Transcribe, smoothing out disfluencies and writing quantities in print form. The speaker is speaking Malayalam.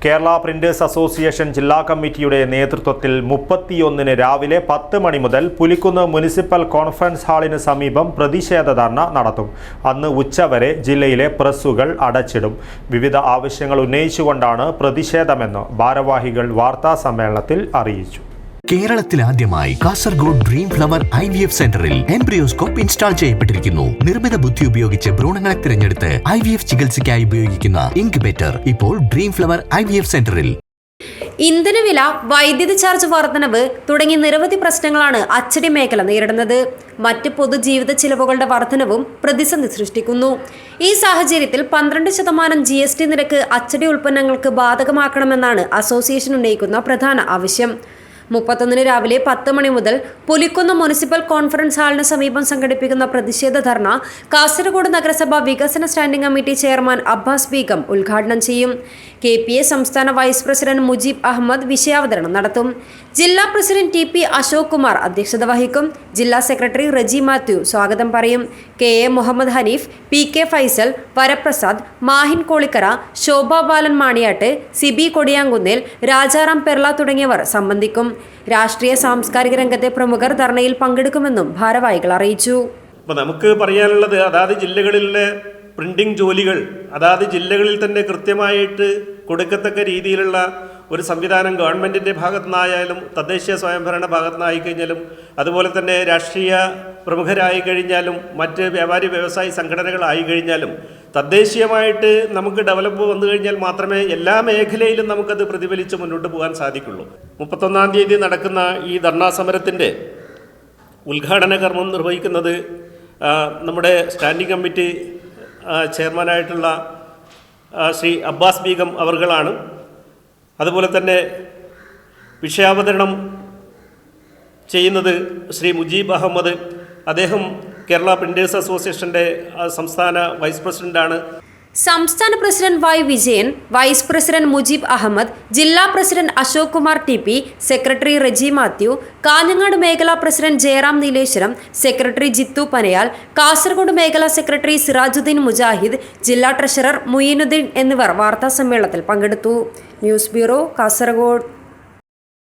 കേരള പ്രിന്റേഴ്സ് അസോസിയേഷൻ ജില്ലാ കമ്മിറ്റിയുടെ നേതൃത്വത്തിൽ 31-ന് രാവിലെ 10 മണി മുതൽ പുലിക്കുന്ന് മുനിസിപ്പൽ കോൺഫറൻസ് ഹാളിന് സമീപം പ്രതിഷേധ ധർണ നടത്തും. അന്ന് ഉച്ചവരെ ജില്ലയിലെ പ്രസ്സുകൾ അടച്ചിടും. വിവിധ ആവശ്യങ്ങൾ ഉന്നയിച്ചുകൊണ്ടാണ് പ്രതിഷേധമെന്ന് ഭാരവാഹികൾ വാർത്താ സമ്മേളനത്തിൽ അറിയിച്ചു. കേരളത്തിൽ ആദ്യമായി കാസർഗോഡ് ഡ്രീം ഫ്ലവർ IVF സെന്ററിൽ എംബ്രിയോസ്കോപ്പ് ഇൻസ്റ്റാൾ ചെയ്യപ്പെട്ടിരിക്കുന്നു. നിർമ്മിത ബുദ്ധി ഉപയോഗിച്ച് ഭ്രൂണങ്ങളെ തിരഞ്ഞെടുത്ത് IVF ചികിത്സയ്ക്കായി ഉപയോഗിക്കുന്ന ഇൻക്യുബേറ്റർ ഇപ്പോൾ ഡ്രീം ഫ്ലവർ IVF സെന്ററിൽ. ഇന്ധനവില, വൈദ്യുതി ചാർജ് വർധനവ് തുടങ്ങി നിരവധി പ്രശ്നങ്ങളാണ് അച്ചടി മേഖല നേരിടുന്നത്. മറ്റ് പൊതുജീവിത ചിലവുകളുടെ വർധനവും പ്രതിസന്ധി സൃഷ്ടിക്കുന്നു. ഈ സാഹചര്യത്തിൽ 12% GST നിരക്ക് അച്ചടി ഉൽപ്പന്നങ്ങൾക്ക് ബാധകമാക്കണമെന്നാണ് അസോസിയേഷൻ ഉന്നയിക്കുന്ന പ്രധാന ആവശ്യം. 31-ന് രാവിലെ 10 മണി മുതൽ പുലിക്കുന്ന് മുനിസിപ്പൽ കോൺഫറൻസ് ഹാളിന് സമീപം സംഘടിപ്പിക്കുന്ന പ്രതിഷേധ ധർണ കാസർഗോഡ് നഗരസഭ വികസന standing committee chairman Abbas Begum ഉദ്ഘാടനം ചെയ്യും. KPA സംസ്ഥാന വൈസ് പ്രസിഡന്റ് മുജീബ് അഹമ്മദ് വിഷയാവതരണം നടത്തും. ജില്ലാ പ്രസിഡന്റ് TP അശോക് കുമാർ അധ്യക്ഷത വഹിക്കും. ജില്ലാ സെക്രട്ടറി റജി മാത്യു സ്വാഗതം പറയും. KA മുഹമ്മദ് ഹനീഫ്, PK ഫൈസൽ, വരപ്രസാദ്, മാഹിൻ കോളിക്കര, ശോഭ ബാലൻ മാണിയാട്ട്, സിബി കൊടിയാങ്കുന്നേൽ, രാജാറാം പെർള തുടങ്ങിയവർ സംബന്ധിക്കും. രാഷ്ട്രീയ സാംസ്കാരിക രംഗത്തെ പ്രമുഖർ ധർണയിൽ പങ്കെടുക്കുമെന്നും ഭാരവാഹികൾ അറിയിച്ചു. നമുക്ക് പറയാനുള്ളത് അതാത് ജില്ലകളിലെ പ്രിന്റിംഗ് ജോലികൾ അതാത് ജില്ലകളിൽ തന്നെ കൃത്യമായിട്ട് കൊടുക്കത്തക്ക രീതിയിലുള്ള ഒരു സംവിധാനം ഗവൺമെൻറ്റിൻ്റെ ഭാഗത്തുനിന്നായാലും തദ്ദേശീയ സ്വയംഭരണ ഭാഗത്തുനിന്നായി കഴിഞ്ഞാലും അതുപോലെ തന്നെ രാഷ്ട്രീയ പ്രമുഖരായി കഴിഞ്ഞാലും മറ്റ് വ്യാപാരി വ്യവസായി സംഘടനകളായി കഴിഞ്ഞാലും തദ്ദേശീയമായിട്ട് നമുക്ക് ഡെവലപ്പ് വന്നു കഴിഞ്ഞാൽ മാത്രമേ എല്ലാ മേഖലയിലും നമുക്കത് പ്രതിഫലിച്ച് മുന്നോട്ട് പോകാൻ സാധിക്കുള്ളൂ. 31-ാം തീയതി നടക്കുന്ന ഈ ധർണാ സമരത്തിൻ്റെ ഉദ്ഘാടന കർമ്മം നിർവഹിക്കുന്നത് നമ്മുടെ സ്റ്റാൻഡിംഗ് കമ്മിറ്റി ചെയർമാനായിട്ടുള്ള ശ്രീ അബ്ബാസ് ബീഗം അവർകളാണ്. അതുപോലെ തന്നെ വിഷയാവതരണം ചെയ്യുന്നത് ശ്രീ മുജീബ് അഹമ്മദ്. അദ്ദേഹം കേരള പ്രിന്റേഴ്സ് അസോസിയേഷൻ്റെ സംസ്ഥാന വൈസ് പ്രസിഡന്റാണ്. സംസ്ഥാന president Y Vijayan, vice president Mujeeb Ahmed, ജില്ലാ president Ashok Kumar TP, secretary Reji Mathew, Kanhangad മേഖലാ പ്രസിഡന്റ് ജയറാം നീലേശ്വരം, സെക്രട്ടറി ജിത്തു പനയാൽ, കാസർഗോഡ് മേഖലാ സെക്രട്ടറി സിറാജുദ്ദീൻ മുജാഹിദ്, ജില്ലാ ട്രഷറർ മുയിനുദ്ദീൻ എന്നിവർ വാർത്താ സമ്മേളനത്തിൽ പങ്കെടുത്തു. News bureau, Kasaragod.